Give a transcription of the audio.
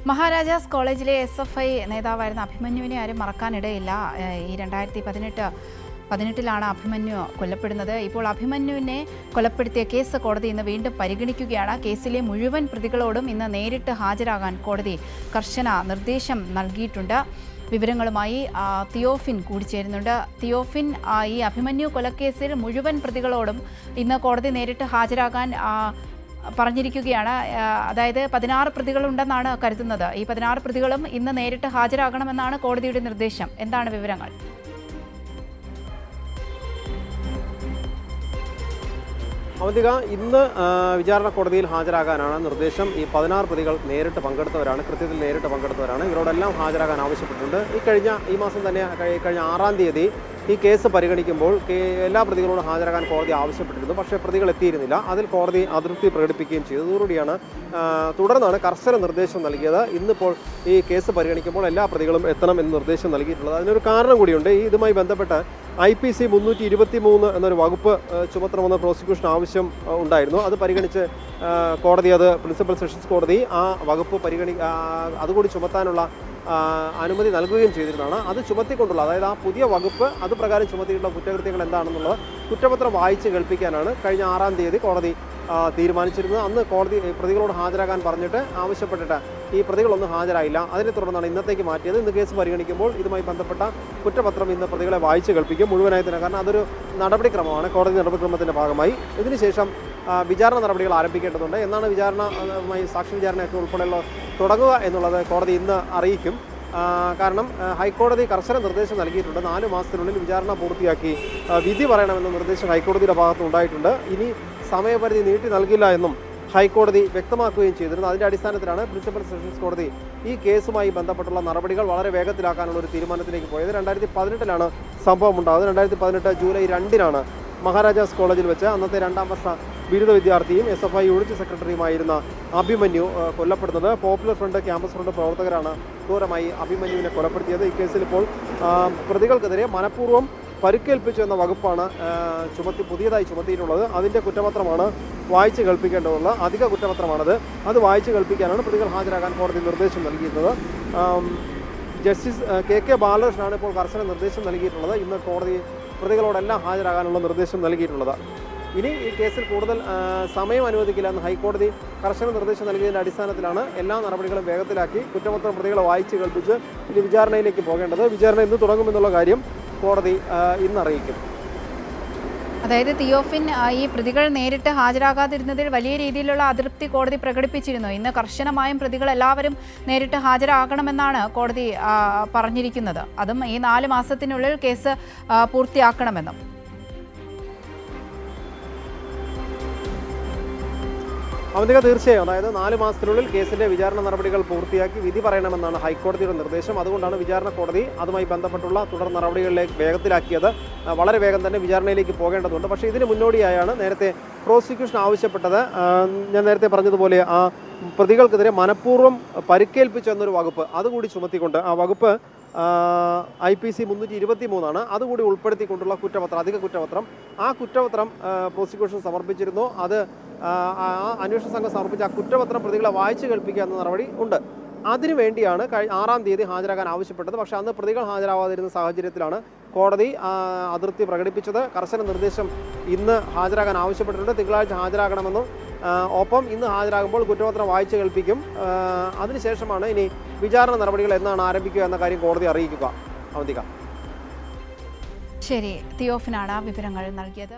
മഹാരാജാസ് കോളേജിലെ SFI നേതാവായിരുന്ന അഭിമന്യുവിനെ ആരും മറക്കാനിടയില്ല. ഈ 2018 അഭിമന്യു കൊല്ലപ്പെടുന്നത്. ഇപ്പോൾ അഭിമന്യുവിനെ കൊലപ്പെടുത്തിയ കേസ് കോടതി ഇന്ന് വീണ്ടും പരിഗണിക്കുകയാണ്. കേസിലെ മുഴുവൻ പ്രതികളോടും ഇന്ന് നേരിട്ട് ഹാജരാകാൻ കോടതി കർശന നിർദ്ദേശം നൽകിയിട്ടുണ്ട്. വിവരങ്ങളുമായി തിയോഫിൻ കൂടിച്ചേരുന്നുണ്ട്. തിയോഫിൻ, ഈ അഭിമന്യു കൊലക്കേസിൽ മുഴുവൻ പ്രതികളോടും ഇന്ന് കോടതി നേരിട്ട് ഹാജരാകാൻ പറഞ്ഞിരിക്കുകയാണ്. അതായത് 16 പ്രതികളുണ്ടെന്നാണ് കരുതുന്നത്. ഈ 16 പ്രതികളും ഇന്ന് നേരിട്ട് ഹാജരാകണമെന്നാണ് കോടതിയുടെ നിർദ്ദേശം. എന്താണ് വിവരങ്ങൾ? അവന്തിക, ഇന്ന് വിചാരണ കോടതിയിൽ ഹാജരാകാനാണ് നിർദ്ദേശം. ഈ 16 പ്രതികൾ നേരിട്ട് പങ്കെടുത്തവരാണ്, കൃത്യത്തിൽ നേരിട്ട് പങ്കെടുത്തവരാണ്. ഇവരോടെല്ലാം ഹാജരാകാൻ ആവശ്യപ്പെട്ടിട്ടുണ്ട്. ഈ മാസം തന്നെ കഴിഞ്ഞ 6-ാം തീയതി ഈ കേസ് പരിഗണിക്കുമ്പോൾ എല്ലാ പ്രതികളോടും ഹാജരാകാൻ കോടതി ആവശ്യപ്പെട്ടിരുന്നു. പക്ഷേ പ്രതികൾ എത്തിയിരുന്നില്ല. അതിൽ കോടതി അതൃപ്തി പ്രകടിപ്പിക്കുകയും ചെയ്തതോടുകൂടിയാണ് തുടർന്നാണ് കർശന നിർദ്ദേശം നൽകിയത്. ഇന്നിപ്പോൾ ഈ കേസ് പരിഗണിക്കുമ്പോൾ എല്ലാ പ്രതികളും എത്തണം എന്ന് നിർദ്ദേശം നൽകിയിട്ടുള്ളത്. അതിനൊരു കാരണം കൂടിയുണ്ട്. ഇതുമായി ബന്ധപ്പെട്ട് IPC 323 എന്നൊരു വകുപ്പ് ചുമത്തണമെന്ന് പ്രോസിക്യൂഷൻ ആവശ്യം ഉണ്ടായിരുന്നു. അത് പരിഗണിച്ച് കോടതി, അത് പ്രിൻസിപ്പൽ സെഷൻസ് കോടതി ആ വകുപ്പ് അതുകൂടി ചുമത്താനുള്ള അനുമതി നൽകുകയും ചെയ്തിരുന്നതാണ്. അത് ചുമത്തിക്കൊണ്ടുള്ള, അതായത് ആ പുതിയ വകുപ്പ് അത് പ്രകാരം ചുമത്തിയിട്ടുള്ള കുറ്റകൃത്യങ്ങൾ എന്താണെന്നുള്ളത് കുറ്റപത്രം വായിച്ച് കേൾപ്പിക്കാനാണ് കഴിഞ്ഞ 6-ാം തീയതി കോടതി തീരുമാനിച്ചിരുന്നത്. അന്ന് കോടതി പ്രതികളോട് ഹാജരാകാൻ പറഞ്ഞിട്ട് ആവശ്യപ്പെട്ടിട്ട് ഈ പ്രതികളൊന്നും ഹാജരായില്ല. അതിനെ തുടർന്നാണ് ഇന്നത്തേക്ക് മാറ്റിയത്. ഇന്ന് കേസ് പരിഗണിക്കുമ്പോൾ ഇതുമായി ബന്ധപ്പെട്ട കുറ്റപത്രം ഇന്ന് പ്രതികളെ വായിച്ച് കേൾപ്പിക്കും മുഴുവനായി തന്നെ. കാരണം അതൊരു നടപടിക്രമമാണ്. കോടതി നടപടിക്രമത്തിൻ്റെ ഭാഗമായി ഇതിനുശേഷം വിചാരണ നടപടികൾ ആരംഭിക്കേണ്ടതുണ്ട്. എന്നാണ് സാക്ഷി വിചാരണയൊക്കെ ഉൾപ്പെടെയുള്ള തുടങ്ങുക എന്നുള്ളത് കോടതി ഇന്ന് അറിയിക്കും. കാരണം ഹൈക്കോടതി കർശന നിർദ്ദേശം നൽകിയിട്ടുണ്ട്. 4 മാസത്തിനുള്ളിൽ വിചാരണ പൂർത്തിയാക്കി വിധി പറയണമെന്ന നിർദ്ദേശം ഹൈക്കോടതിയുടെ ഭാഗത്ത് ഉണ്ടായിട്ടുണ്ട്. ഇനി സമയപരിധി നീട്ടി നൽകില്ല എന്നും ഹൈക്കോടതി വ്യക്തമാക്കുകയും ചെയ്തിരുന്നു. അതിൻ്റെ അടിസ്ഥാനത്തിലാണ് പ്രിൻസിപ്പൽ സെഷൻസ് കോടതി ഈ കേസുമായി ബന്ധപ്പെട്ടുള്ള നടപടികൾ വളരെ വേഗത്തിലാക്കാനുള്ള ഒരു തീരുമാനത്തിലേക്ക് പോയത്. 2018 സംഭവം ഉണ്ടാകുന്നത്. 2018 ജൂലൈ 2 മഹാരാജാസ് കോളേജിൽ വെച്ച് അന്നത്തെ 2ാം വർഷ ബിരുദ വിദ്യാർത്ഥിയും SFI യൂണിറ്റ് സെക്രട്ടറിയുമായിരുന്ന അഭിമന്യു കൊല്ലപ്പെടുന്നത്. പോപ്പുലർ ഫ്രണ്ട്, ക്യാമ്പസ് ഫ്രണ്ട് പ്രവർത്തകരാണ് ക്രൂരമായി അഭിമന്യുവിനെ കൊലപ്പെടുത്തിയത്. ഈ കേസിൽ ഇപ്പോൾ പ്രതികൾക്കെതിരെ മനഃപൂർവ്വം പരിക്കേൽപ്പിച്ചു എന്ന വകുപ്പാണ് പുതിയതായി ചുമത്തിയിട്ടുള്ളത്. അതിൻ്റെ കുറ്റപത്രമാണ് വായിച്ച് കേൾപ്പിക്കേണ്ടതുള്ള അധിക കുറ്റപത്രമാണത്. അത് വായിച്ച് കേൾപ്പിക്കാനാണ് പ്രതികൾ ഹാജരാകാൻ കോടതി നിർദ്ദേശം നൽകിയിരുന്നത്. ജസ്റ്റിസ് KK ബാലകൃഷ്ണനാണ് ഇപ്പോൾ കർശന നിർദ്ദേശം നൽകിയിട്ടുള്ളത്. ഇന്ന് കോടതി പ്രതികളോടെല്ലാം ഹാജരാകാനുള്ള നിർദ്ദേശം നൽകിയിട്ടുള്ളത്. ഇനി ഈ കേസിൽ കൂടുതൽ സമയം അനുവദിക്കില്ല എന്ന് ഹൈക്കോടതി കർശന നിർദ്ദേശം നൽകിയതിൻ്റെ അടിസ്ഥാനത്തിലാണ് എല്ലാ നടപടികളും വേഗത്തിലാക്കി കുറ്റപത്രം പ്രതികളെ വായിച്ച് കേൾപ്പിച്ച് ഇനി വിചാരണയിലേക്ക് പോകേണ്ടത്. വിചാരണ ഇന്ന് തുടങ്ങുമെന്നുള്ള കാര്യം കോടതി ഇന്ന് അറിയിക്കും. അതായത് തിയോഫിൻ, ഈ പ്രതികൾ നേരിട്ട് ഹാജരാകാതിരുന്നതിൽ വലിയ രീതിയിലുള്ള അതൃപ്തി കോടതി പ്രകടിപ്പിച്ചിരുന്നു. ഇന്ന് കർശനമായും പ്രതികൾ എല്ലാവരും നേരിട്ട് ഹാജരാകണമെന്നാണ് കോടതി പറഞ്ഞിരിക്കുന്നത്. അതും ഈ 4 മാസത്തിനുള്ളിൽ കേസ് പൂർത്തിയാക്കണമെന്നും. അവന്തിക, തീർച്ചയായും, അതായത് 4 മാസത്തിനുള്ളിൽ കേസിൻ്റെ വിചാരണ നടപടികൾ പൂർത്തിയാക്കി വിധി പറയണമെന്നാണ് ഹൈക്കോടതിയുടെ നിർദ്ദേശം. അതുകൊണ്ടാണ് വിചാരണ കോടതി അതുമായി ബന്ധപ്പെട്ടുള്ള തുടർ നടപടികളിലേക്ക് വേഗത്തിലാക്കിയത്. വളരെ വേഗം തന്നെ വിചാരണയിലേക്ക് പോകേണ്ടതുണ്ട്. പക്ഷേ ഇതിന് മുന്നോടിയായാണ് നേരത്തെ പ്രോസിക്യൂഷൻ ആവശ്യപ്പെട്ടത്. ഞാൻ നേരത്തെ പറഞ്ഞതുപോലെ ആ പ്രതികൾക്കെതിരെ മനഃപൂർവ്വം പരിക്കേൽപ്പിച്ചു എന്നൊരു വകുപ്പ് അതുകൂടി ചുമത്തിക്കൊണ്ട്, ആ വകുപ്പ് IPC 323 അതുകൂടി ഉൾപ്പെടുത്തിക്കൊണ്ടുള്ള കുറ്റപത്രം, അധിക കുറ്റപത്രം, ആ കുറ്റപത്രം പ്രോസിക്യൂഷൻ സമർപ്പിച്ചിരുന്നു. അത് അന്വേഷണ സംഘം സമർപ്പിച്ച ആ കുറ്റപത്രം പ്രതികളെ വായിച്ച് കേൾപ്പിക്കുക എന്ന നടപടി ഉണ്ട്. അതിനു വേണ്ടിയാണ് 6-ാം തീയതി ഹാജരാകാൻ ആവശ്യപ്പെട്ടത്. പക്ഷേ അന്ന് പ്രതികൾ ഹാജരാവാതിരുന്ന സാഹചര്യത്തിലാണ് കോടതി അതൃപ്തി പ്രകടിപ്പിച്ചത്. കർശന നിർദ്ദേശം ഇന്ന് ഹാജരാകാൻ ആവശ്യപ്പെട്ടിട്ടുണ്ട്. തിങ്കളാഴ്ച ഹാജരാകണമെന്നും ഒപ്പം ഇന്ന് ഹാജരാകുമ്പോൾ കുറ്റപത്രം വായിച്ച് കേൾപ്പിക്കും. അതിനുശേഷമാണ് ഇനി വിചാരണ നടപടികൾ എന്നാണ് ആരംഭിക്കുക എന്ന കാര്യം കോടതി അറിയിക്കുക. അവന്തിക. ശരി, തിയോഫിനാണ് വിവരങ്ങൾ നൽകിയത്.